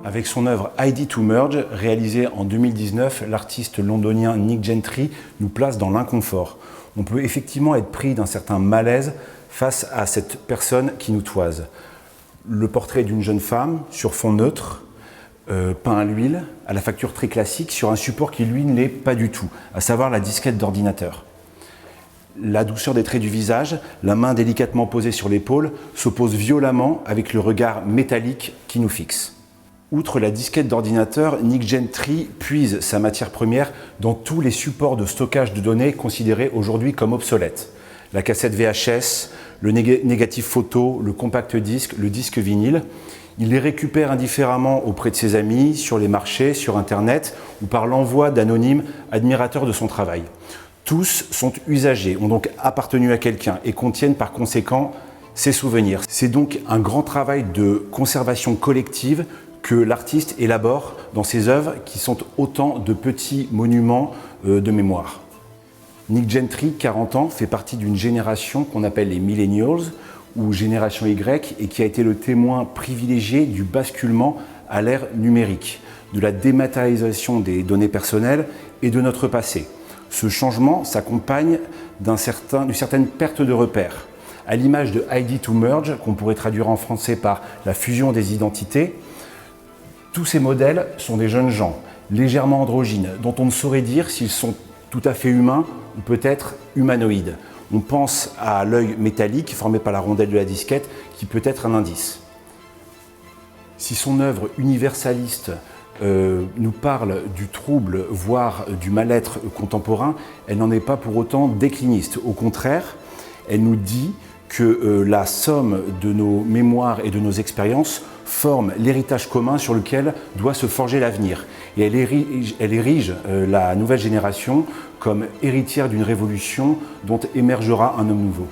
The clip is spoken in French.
Avec son œuvre ID to Merge, réalisée en 2019, l'artiste londonien Nick Gentry nous place dans l'inconfort. On peut effectivement être pris d'un certain malaise face à cette personne qui nous toise. Le portrait d'une jeune femme sur fond neutre, peint à l'huile, à la facture très classique, sur un support qui lui ne l'est pas du tout, à savoir la disquette d'ordinateur. La douceur des traits du visage, la main délicatement posée sur l'épaule, s'oppose violemment avec le regard métallique qui nous fixe. Outre la disquette d'ordinateur, Nick Gentry puise sa matière première dans tous les supports de stockage de données considérés aujourd'hui comme obsolètes. La cassette VHS, le négatif photo, le compact disque, le disque vinyle. Il les récupère indifféremment auprès de ses amis, sur les marchés, sur Internet ou par l'envoi d'anonymes admirateurs de son travail. Tous sont usagés, ont donc appartenu à quelqu'un et contiennent par conséquent ses souvenirs. C'est donc un grand travail de conservation collective que l'artiste élabore dans ses œuvres qui sont autant de petits monuments de mémoire. Nick Gentry, 40 ans, fait partie d'une génération qu'on appelle les Millennials ou génération Y et qui a été le témoin privilégié du basculement à l'ère numérique, de la dématérialisation des données personnelles et de notre passé. Ce changement s'accompagne d'une certaine perte de repères. À l'image de ID to Merge, qu'on pourrait traduire en français par la fusion des identités, tous ces modèles sont des jeunes gens, légèrement androgynes, dont on ne saurait dire s'ils sont tout à fait humains ou peut-être humanoïdes. On pense à l'œil métallique formé par la rondelle de la disquette qui peut être un indice. Si son œuvre universaliste nous parle du trouble, voire du mal-être contemporain, elle n'en est pas pour autant décliniste. Au contraire, elle nous dit que la somme de nos mémoires et de nos expériences forme l'héritage commun sur lequel doit se forger l'avenir. Et elle érige la nouvelle génération comme héritière d'une révolution dont émergera un homme nouveau.